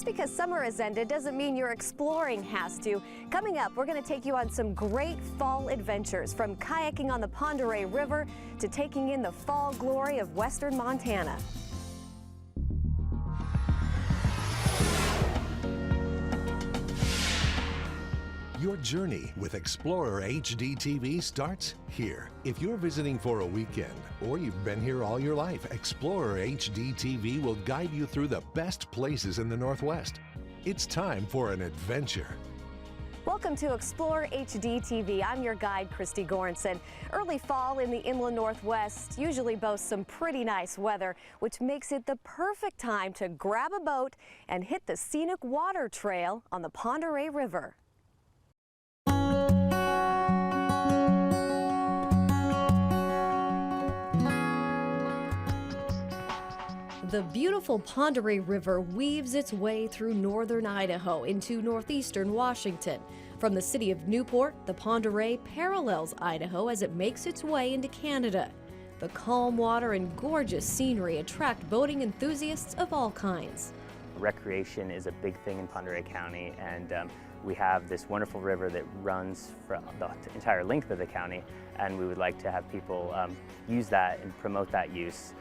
Just because summer has ended doesn't mean your exploring has to. Coming up, we're going to take you on some great fall adventures, from kayaking on the Pend Oreille River to taking in the fall glory of western Montana. Your journey with Explorer HD TV starts here. If you're visiting for a weekend or you've been here all your life, Explorer HD TV will guide you through the best places in the Northwest. It's time for an adventure. Welcome to Explorer HD TV. I'm your guide, Christy Goranson. Early fall in the inland Northwest usually boasts some pretty nice weather, which makes it the perfect time to grab a boat and hit the scenic water trail on the Pend Oreille River. The beautiful Pend Oreille River weaves its way through northern Idaho into northeastern Washington. From the city of Newport, the Pend Oreille parallels Idaho as it makes its way into Canada. The calm water and gorgeous scenery attract boating enthusiasts of all kinds. Recreation is a big thing in Pend Oreille County, and we have this wonderful river that runs from the entire length of the county, and we would like to have people use that and promote that use.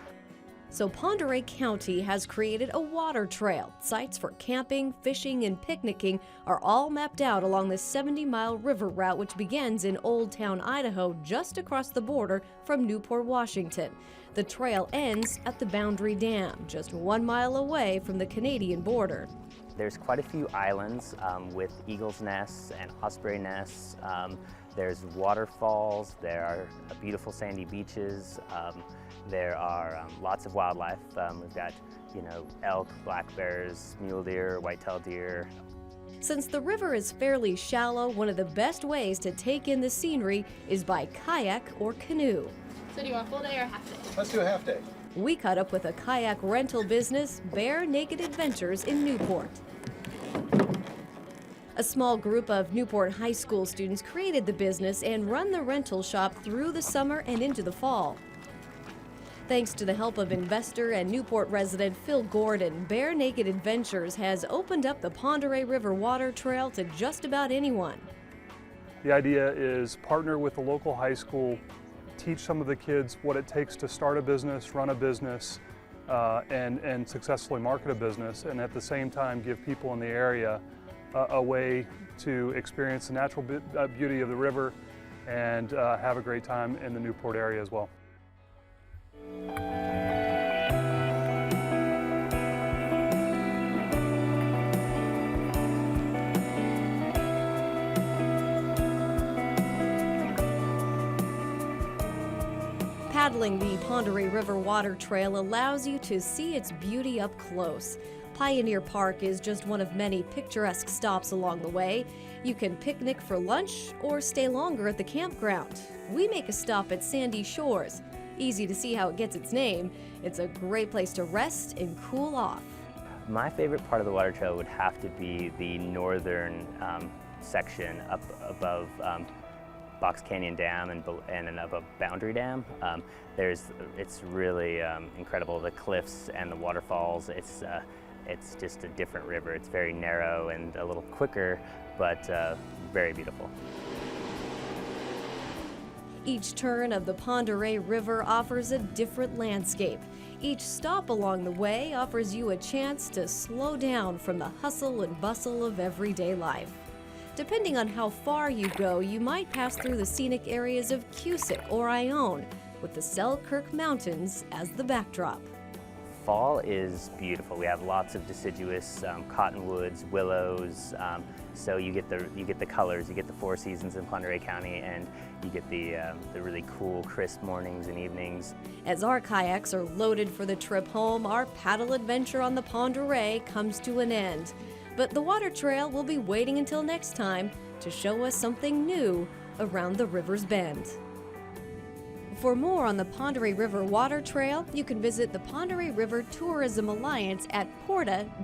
So Pend Oreille County has created a water trail. Sites for camping, fishing, and picnicking are all mapped out along this 70-mile river route, which begins in Old Town, Idaho, just across the border from Newport, Washington. The trail ends at the Boundary Dam, just 1 mile away from the Canadian border. There's quite a few islands with eagle's nests and osprey nests. There's waterfalls, there are beautiful sandy beaches, there are lots of wildlife. We've got, elk, black bears, mule deer, white-tailed deer. Since the river is fairly shallow, one of the best ways to take in the scenery is by kayak or canoe. So do you want a full day or a half day? Let's do a half day. We caught up with a kayak rental business, Bare Naked Adventures in Newport. A small group of Newport High School students created the business and run the rental shop through the summer and into the fall. Thanks to the help of investor and Newport resident Phil Gordon, Bare Naked Adventures has opened up the Pend Oreille River Water Trail to just about anyone. The idea is partner with the local high school, teach some of the kids what it takes to start a business, run a business, and successfully market a business, and at the same time give people in the area a way to experience the natural beauty of the river and have a great time in the Newport area as well. Paddling the Pend Oreille River Water Trail allows you to see its beauty up close. Pioneer Park is just one of many picturesque stops along the way. You can picnic for lunch or stay longer at the campground. We make a stop at Sandy Shores. Easy to see how it gets its name. It's a great place to rest and cool off. My favorite part of the water trail would have to be the northern section up above Box Canyon Dam and above Boundary Dam. It's really incredible. The cliffs and the waterfalls. It's just a different river. It's very narrow and a little quicker, but very beautiful. Each turn of the Pend Oreille River offers a different landscape. Each stop along the way offers you a chance to slow down from the hustle and bustle of everyday life. Depending on how far you go, you might pass through the scenic areas of Cusick or Ione, with the Selkirk Mountains as the backdrop. Fall is beautiful. We have lots of deciduous cottonwoods, willows, so you get the colors. You get the four seasons in Pend Oreille County, and you get the really cool, crisp mornings and evenings. As our kayaks are loaded for the trip home, our paddle adventure on the Pend Oreille comes to an end. But the water trail will be waiting until next time to show us something new around the river's bend. For more on the Pend Oreille River Water Trail, you can visit the Pend Oreille River Tourism Alliance at porta-us.com.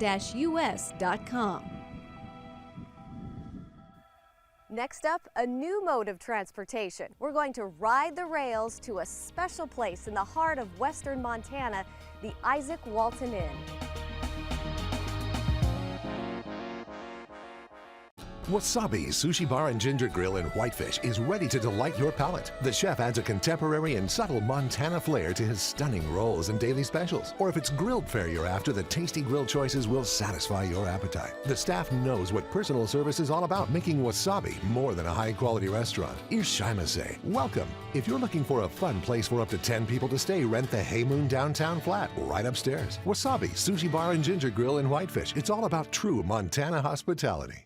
Next up, a new mode of transportation. We're going to ride the rails to a special place in the heart of western Montana, the Isaac Walton Inn. Wasabi Sushi Bar and Ginger Grill in Whitefish is ready to delight your palate. The chef adds a contemporary and subtle Montana flair to his stunning rolls and daily specials. Or if it's grilled fare you're after, the tasty grill choices will satisfy your appetite. The staff knows what personal service is all about, making Wasabi more than a high-quality restaurant. Irshaimase, welcome. If you're looking for a fun place for up to 10 people to stay, rent the Hay Moon downtown flat right upstairs. Wasabi Sushi Bar and Ginger Grill in Whitefish. It's all about true Montana hospitality.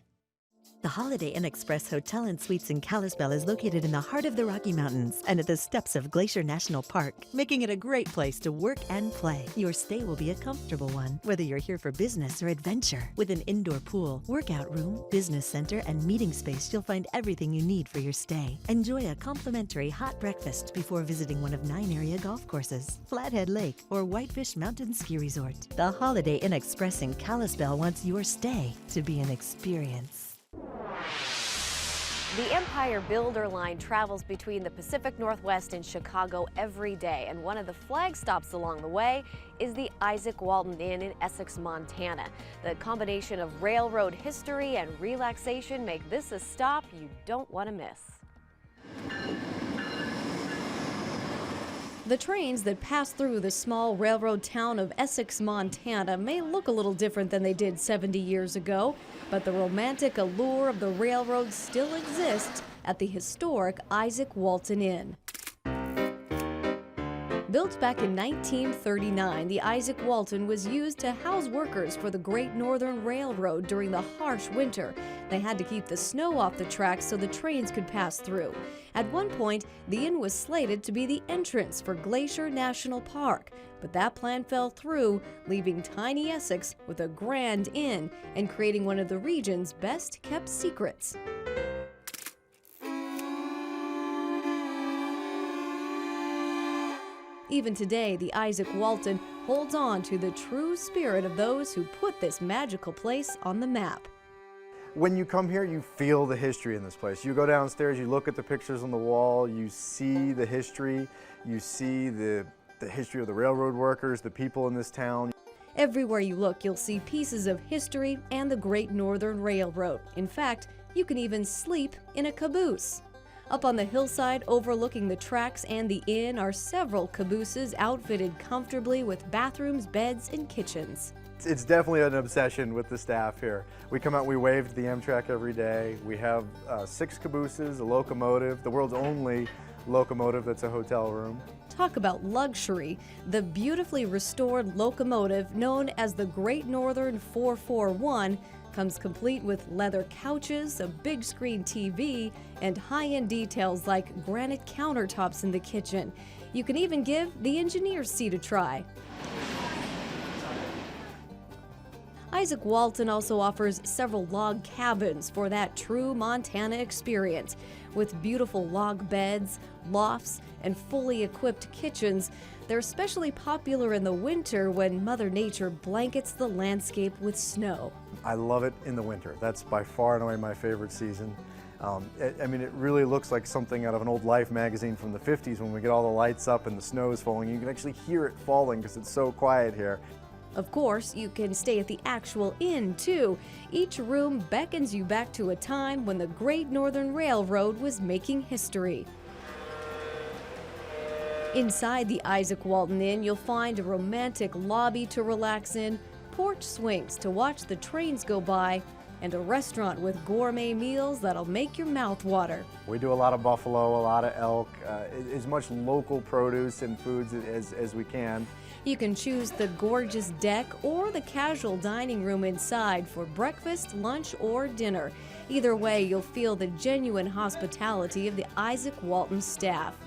The Holiday Inn Express Hotel and Suites in Kalispell is located in the heart of the Rocky Mountains and at the steps of Glacier National Park, making it a great place to work and play. Your stay will be a comfortable one, whether you're here for business or adventure. With an indoor pool, workout room, business center, and meeting space, you'll find everything you need for your stay. Enjoy a complimentary hot breakfast before visiting one of 9 area golf courses, Flathead Lake, or Whitefish Mountain Ski Resort. The Holiday Inn Express in Kalispell wants your stay to be an experience. The Empire Builder Line travels between the Pacific Northwest and Chicago every day, and one of the flag stops along the way is the Isaac Walton Inn in Essex, Montana. The combination of railroad history and relaxation make this a stop you don't want to miss. The trains that pass through the small railroad town of Essex, Montana may look a little different than they did 70 years ago, but the romantic allure of the railroad still exists at the historic Isaac Walton Inn. Built back in 1939, the Isaac Walton was used to house workers for the Great Northern Railroad during the harsh winter. They had to keep the snow off the tracks so the trains could pass through. At one point, the inn was slated to be the entrance for Glacier National Park, but that plan fell through, leaving tiny Essex with a grand inn and creating one of the region's best-kept secrets. Even today, the Isaac Walton holds on to the true spirit of those who put this magical place on the map. When you come here, you feel the history in this place. You go downstairs, you look at the pictures on the wall, you see the history, you see the history of the railroad workers, the people in this town. Everywhere you look, you'll see pieces of history and the Great Northern Railroad. In fact, you can even sleep in a caboose. Up on the hillside overlooking the tracks and the inn are several cabooses outfitted comfortably with bathrooms, beds, and kitchens. It's definitely an obsession with the staff here. We come out, we wave to the Amtrak every day. We have 6 cabooses, a locomotive, the world's only locomotive that's a hotel room. Talk about luxury. The beautifully restored locomotive known as the Great Northern 441 comes complete with leather couches, a big screen TV, and high-end details like granite countertops in the kitchen. You can even give the engineer's seat a try. Isaac Walton also offers several log cabins for that true Montana experience. With beautiful log beds, lofts, and fully equipped kitchens, they're especially popular in the winter when Mother Nature blankets the landscape with snow. I love it in the winter. That's by far and away my favorite season. I mean, it really looks like something out of an old Life magazine from the 50s when we get all the lights up and the snow is falling. You can actually hear it falling because it's so quiet here. Of course, you can stay at the actual inn, too. Each room beckons you back to a time when the Great Northern Railroad was making history. Inside the Isaac Walton Inn, you'll find a romantic lobby to relax in, porch swings to watch the trains go by, and a restaurant with gourmet meals that'll make your mouth water. We do a lot of buffalo, a lot of elk, as much local produce and foods as we can. You can choose the gorgeous deck or the casual dining room inside for breakfast, lunch, or dinner. Either way, you'll feel the genuine hospitality of the Isaac Walton staff.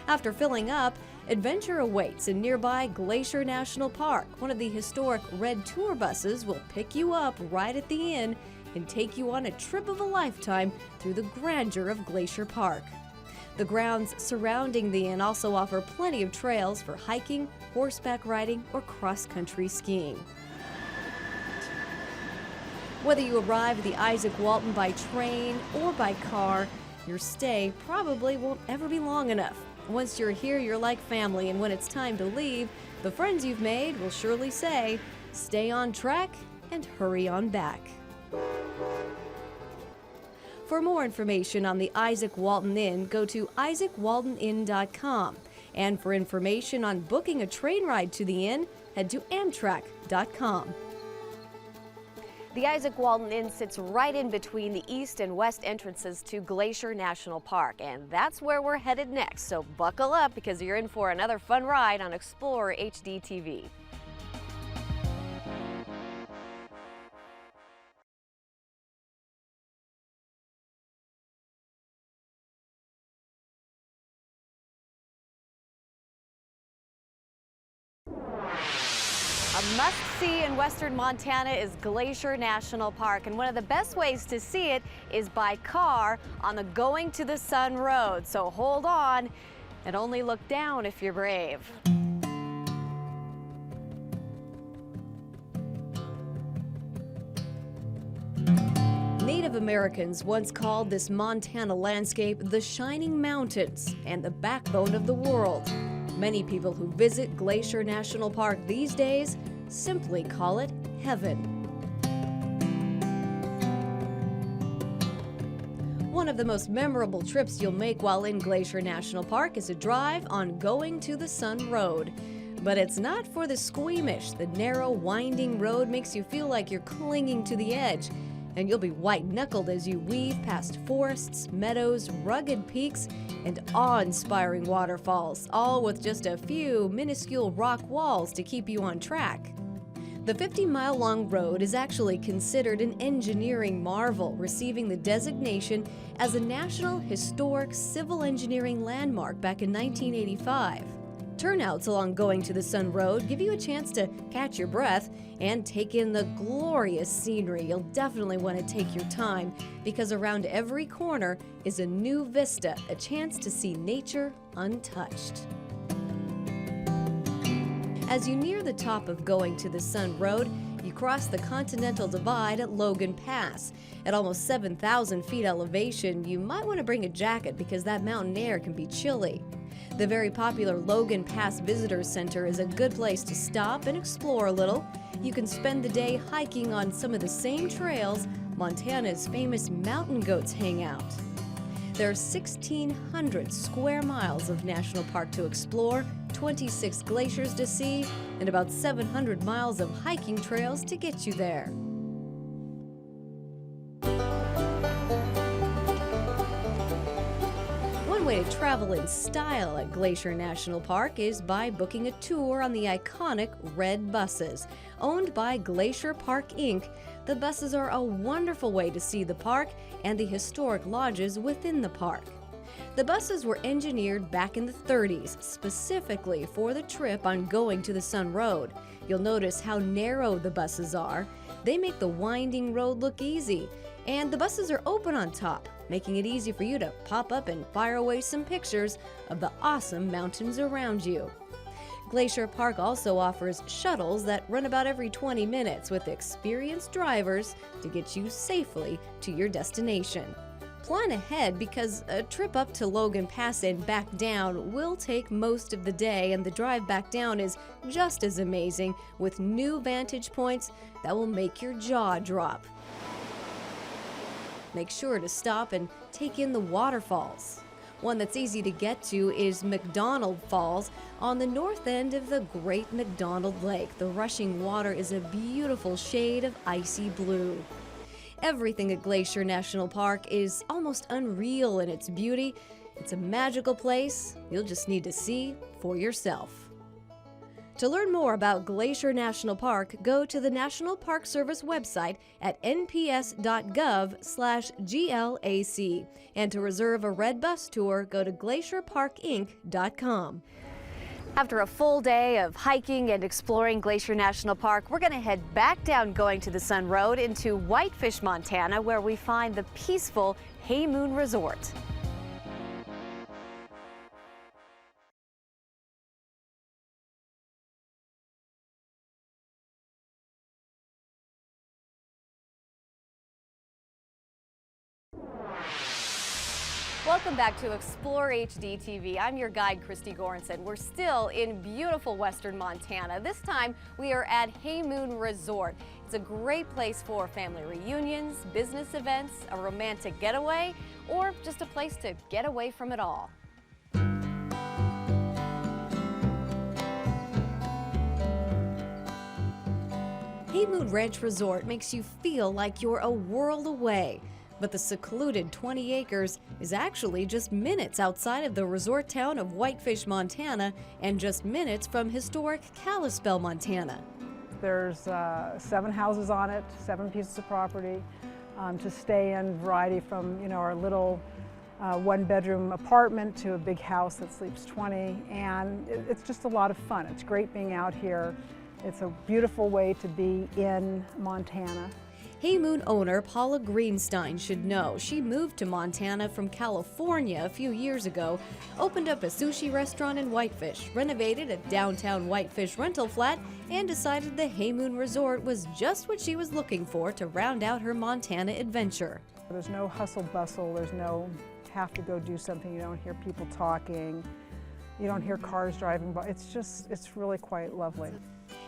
After filling up, adventure awaits in nearby Glacier National Park. One of the historic red tour buses will pick you up right at the inn and take you on a trip of a lifetime through the grandeur of Glacier Park. The grounds surrounding the inn also offer plenty of trails for hiking, horseback riding, or cross-country skiing. Whether you arrive at the Isaac Walton by train or by car, your stay probably won't ever be long enough. Once you're here, you're like family, and when it's time to leave, the friends you've made will surely say, "Stay on track and hurry on back." For more information on the Isaac Walton Inn, go to isaacwaltoninn.com. And for information on booking a train ride to the inn, head to amtrak.com. The Isaac Walton Inn sits right in between the east and west entrances to Glacier National Park, and that's where we're headed next. So buckle up because you're in for another fun ride on Explorer HD TV. A must-see in western Montana is Glacier National Park, and one of the best ways to see it is by car on the Going to the Sun Road. So hold on and only look down if you're brave. Native Americans once called this Montana landscape the Shining Mountains and the backbone of the world. Many people who visit Glacier National Park these days simply call it heaven. One of the most memorable trips you'll make while in Glacier National Park is a drive on Going to the Sun Road. But it's not for the squeamish. The narrow, winding road makes you feel like you're clinging to the edge, and you'll be white-knuckled as you weave past forests, meadows, rugged peaks, and awe-inspiring waterfalls, all with just a few minuscule rock walls to keep you on track. The 50-mile-long road is actually considered an engineering marvel, receiving the designation as a National Historic Civil Engineering Landmark back in 1985. Turnouts along Going to the Sun Road give you a chance to catch your breath and take in the glorious scenery. You'll definitely want to take your time because around every corner is a new vista, a chance to see nature untouched. As you near the top of Going to the Sun Road, you cross the Continental Divide at Logan Pass. At almost 7,000 feet elevation, you might want to bring a jacket because that mountain air can be chilly. The very popular Logan Pass Visitor Center is a good place to stop and explore a little. You can spend the day hiking on some of the same trails Montana's famous mountain goats hang out. There are 1,600 square miles of national park to explore, 26 glaciers to see, and about 700 miles of hiking trails to get you there. One way to travel in style at Glacier National Park is by booking a tour on the iconic red buses. Owned by Glacier Park Inc., the buses are a wonderful way to see the park and the historic lodges within the park. The buses were engineered back in the 30s, specifically for the trip on Going to the Sun Road. You'll notice how narrow the buses are. They make the winding road look easy, and the buses are open on top, making it easy for you to pop up and fire away some pictures of the awesome mountains around you. Glacier Park also offers shuttles that run about every 20 minutes with experienced drivers to get you safely to your destination. Plan ahead because a trip up to Logan Pass and back down will take most of the day, and the drive back down is just as amazing with new vantage points that will make your jaw drop. Make sure to stop and take in the waterfalls. One that's easy to get to is McDonald Falls on the north end of the Great McDonald Lake. The rushing water is a beautiful shade of icy blue. Everything at Glacier National Park is almost unreal in its beauty. It's a magical place you'll just need to see for yourself. To learn more about Glacier National Park, go to the National Park Service website at nps.gov/GLAC. And to reserve a red bus tour, go to glacierparkinc.com. After a full day of hiking and exploring Glacier National Park, we're going to head back down Going to the Sun Road into Whitefish, Montana, where we find the peaceful Hay Moon Resort. Welcome back to Explore HD TV. I'm your guide, Christy Goranson. We're still in beautiful western Montana. This time we are at Hay Moon Resort. It's a great place for family reunions, business events, a romantic getaway, or just a place to get away from it all. Haymoon Ranch Resort makes you feel like you're a world away, but the secluded 20 acres is actually just minutes outside of the resort town of Whitefish, Montana, and just minutes from historic Kalispell, Montana. There's 7 houses on it, 7 pieces of property to stay in, variety from our little 1-bedroom apartment to a big house that sleeps 20, and it's just a lot of fun. It's great being out here. It's a beautiful way to be in Montana. Haymoon owner Paula Greenstein should know she moved to Montana from California a few years ago, opened up a sushi restaurant in Whitefish, renovated a downtown Whitefish rental flat, and decided the Haymoon Resort was just what she was looking for to round out her Montana adventure. There's no hustle bustle, there's no have to go do something, you don't hear people talking, you don't hear cars driving by. It's really quite lovely.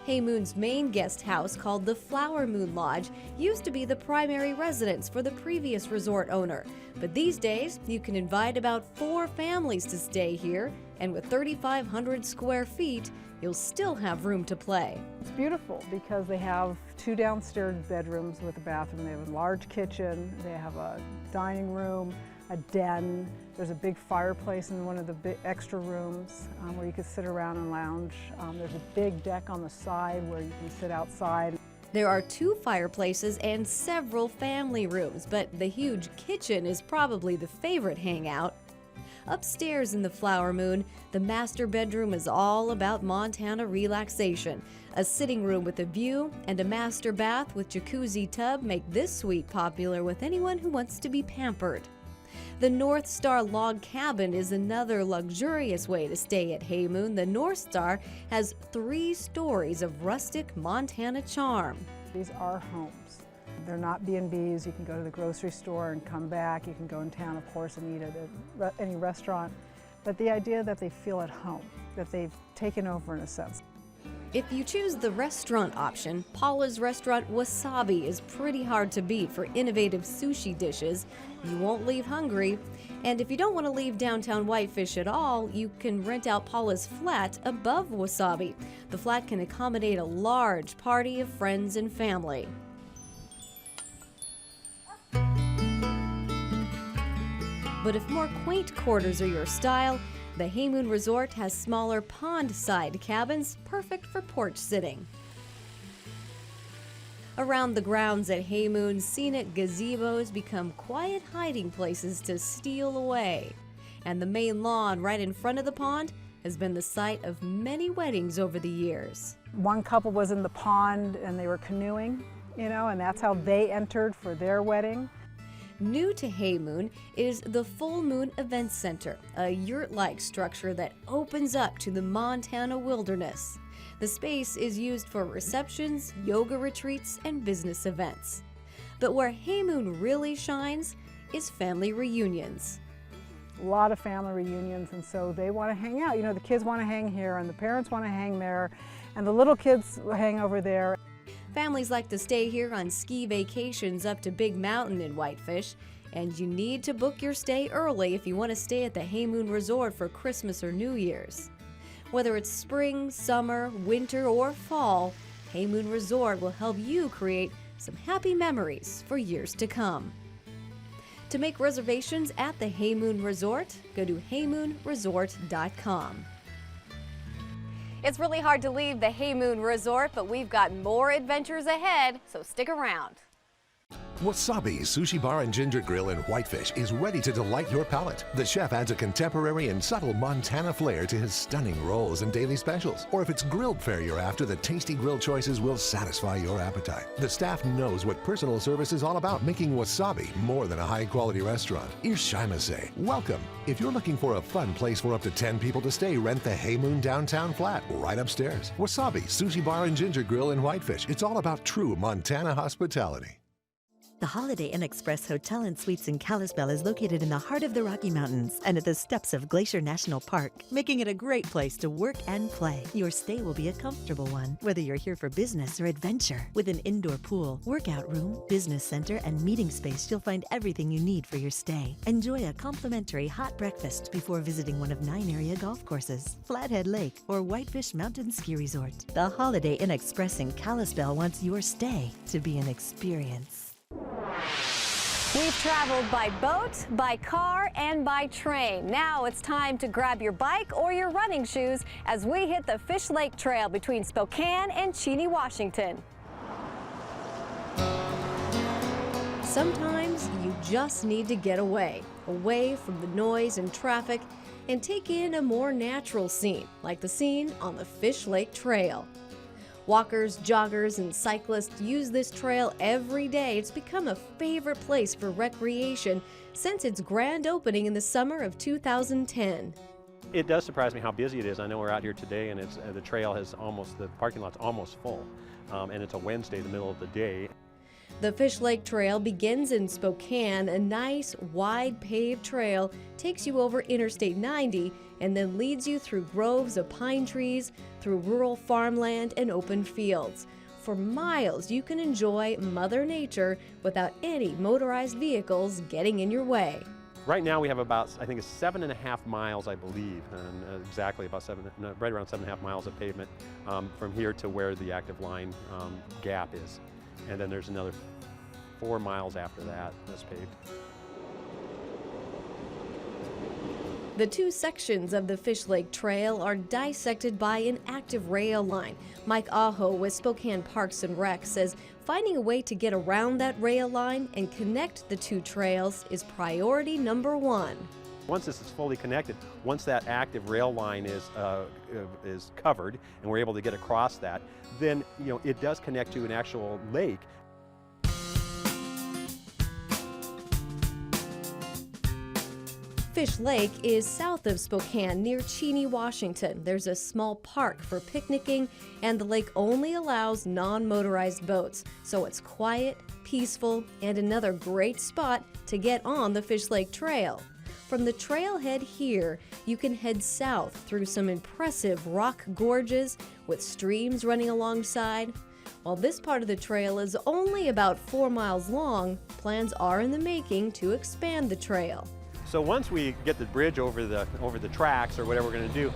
Haymoon's main guest house, called the Flower Moon Lodge, used to be the primary residence for the previous resort owner. But these days, you can invite about 4 families to stay here, and with 3,500 square feet, you'll still have room to play. It's beautiful because they have 2 downstairs bedrooms with a bathroom. They have a large kitchen, they have a dining room, a den. There's a big fireplace in one of the big extra rooms where you could sit around and lounge. There's a big deck on the side where you can sit outside. There are 2 fireplaces and several family rooms, but the huge kitchen is probably the favorite hangout. Upstairs in the Flower Moon, the master bedroom is all about Montana relaxation. A sitting room with a view and a master bath with jacuzzi tub make this suite popular with anyone who wants to be pampered. The North Star log cabin is another luxurious way to stay at Haymoon. The North Star has 3 stories of rustic Montana charm. These are homes. They're not B&Bs. You can go to the grocery store and come back. You can go in town, of course, and eat at any restaurant. But the idea that they feel at home, that they've taken over in a sense. If you choose the restaurant option, Paula's restaurant Wasabi is pretty hard to beat for innovative sushi dishes. You won't leave hungry. And if you don't want to leave downtown Whitefish at all, you can rent out Paula's flat above Wasabi. The flat can accommodate a large party of friends and family. But if more quaint quarters are your style, the Haymoon Resort has smaller pond-side cabins, perfect for porch sitting. Around the grounds at Haymoon, scenic gazebos become quiet hiding places to steal away. And the main lawn right in front of the pond has been the site of many weddings over the years. One couple was in the pond and they were canoeing, and that's how they entered for their wedding. New to Haymoon is the Full Moon Event Center, a yurt-like structure that opens up to the Montana wilderness. The space is used for receptions, yoga retreats, and business events. But where Haymoon really shines is family reunions. A lot of family reunions, and so they want to hang out. The kids want to hang here, and the parents want to hang there, and the little kids hang over there. Families like to stay here on ski vacations up to Big Mountain in Whitefish, and you need to book your stay early if you want to stay at the Haymoon Resort for Christmas or New Year's. Whether it's spring, summer, winter, or fall, Haymoon Resort will help you create some happy memories for years to come. To make reservations at the Haymoon Resort, go to haymoonresort.com. It's really hard to leave the Haymoon Resort, but we've got more adventures ahead, so stick around. Wasabi Sushi Bar and Ginger Grill in Whitefish is ready to delight your palate. The chef adds a contemporary and subtle Montana flair to his stunning rolls and daily specials. Or if it's grilled fare you're after, the tasty grill choices will satisfy your appetite. The staff knows what personal service is all about, making Wasabi more than a high-quality restaurant. Irshaimase, welcome. If you're looking for a fun place for up to 10 people to stay, rent the Haymoon downtown flat right upstairs. Wasabi Sushi Bar and Ginger Grill in Whitefish. It's all about true Montana hospitality. The Holiday Inn Express Hotel and Suites in Kalispell is located in the heart of the Rocky Mountains and at the steps of Glacier National Park, making it a great place to work and play. Your stay will be a comfortable one, whether you're here for business or adventure. With an indoor pool, workout room, business center, and meeting space, you'll find everything you need for your stay. Enjoy a complimentary hot breakfast before visiting one of 9 area golf courses, Flathead Lake, or Whitefish Mountain Ski Resort. The Holiday Inn Express in Kalispell wants your stay to be an experience. We've traveled by boat, by car, and by train. Now it's time to grab your bike or your running shoes as we hit the Fish Lake Trail between Spokane and Cheney, Washington. Sometimes you just need to get away from the noise and traffic, and take in a more natural scene, like the scene on the Fish Lake Trail. Walkers, joggers, and cyclists use this trail every day. It's become a favorite place for recreation since its grand opening in the summer of 2010. It does surprise me how busy it is. I know we're out here today, and it's the trail has the parking lot's almost full, and it's a Wednesday, the middle of the day. The Fish Lake Trail begins in Spokane. A nice, wide paved trail takes you over Interstate 90 and then leads you through groves of pine trees, through rural farmland and open fields. For miles, you can enjoy Mother Nature without any motorized vehicles getting in your way. Right now we have about, I think it's 7.5 miles, I believe, and exactly about right around 7.5 miles of pavement from here to where the active line gap is. And then there's another 4 miles after that that's paved. The two sections of the Fish Lake Trail are dissected by an active rail line. Mike Aho with Spokane Parks and Rec says finding a way to get around that rail line and connect the two trails is priority number one. Once this is fully connected, once that active rail line is covered and we're able to get across that, then it does connect to an actual lake. Fish Lake is south of Spokane near Cheney, Washington. There's a small park for picnicking, and the lake only allows non-motorized boats, so it's quiet, peaceful, and another great spot to get on the Fish Lake Trail. From the trailhead here, you can head south through some impressive rock gorges with streams running alongside. While this part of the trail is only about 4 miles long, plans are in the making to expand the trail. So once we get the bridge over the tracks or whatever we're going to do,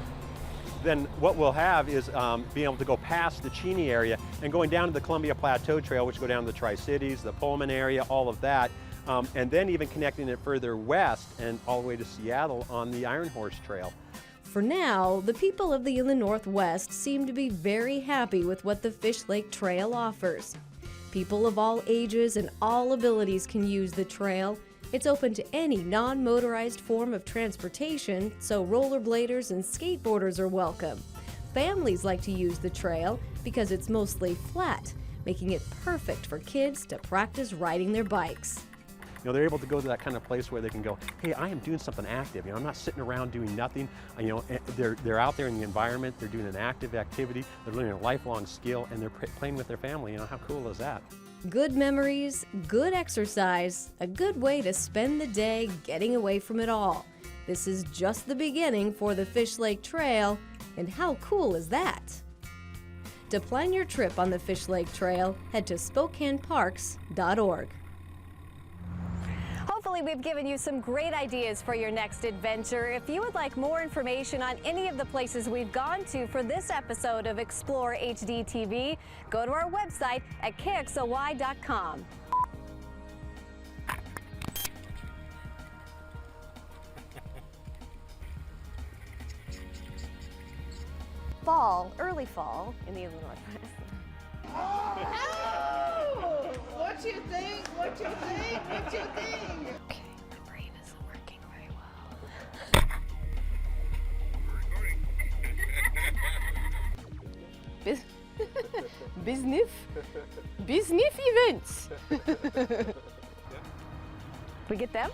then what we'll have is being able to go past the Cheney area and going down to the Columbia Plateau Trail, which go down to the Tri-Cities, the Pullman area, all of that, and then even connecting it further west and all the way to Seattle on the Iron Horse Trail. For now, the people of the inland Northwest seem to be very happy with what the Fish Lake Trail offers. People of all ages and all abilities can use the trail. It's open to any non-motorized form of transportation, so rollerbladers and skateboarders are welcome. Families like to use the trail because it's mostly flat, making it perfect for kids to practice riding their bikes. They're able to go to that kind of place where they can go, hey, I am doing something active. I'm not sitting around doing nothing. They're out there in the environment. They're doing an active activity. They're learning a lifelong skill, and they're playing with their family. How cool is that? Good memories, good exercise, a good way to spend the day getting away from it all. This is just the beginning for the Fish Lake Trail, and how cool is that? To plan your trip on the Fish Lake Trail, head to SpokaneParks.org. Hopefully we've given you some great ideas for your next adventure. If you would like more information on any of the places we've gone to for this episode of Explore HD TV, go to our website at kxly.com. Fall, early fall in the inland Northwest. Oh, what you think? What you think? What you think? Okay, my brain isn't working very well. Business events. We get them?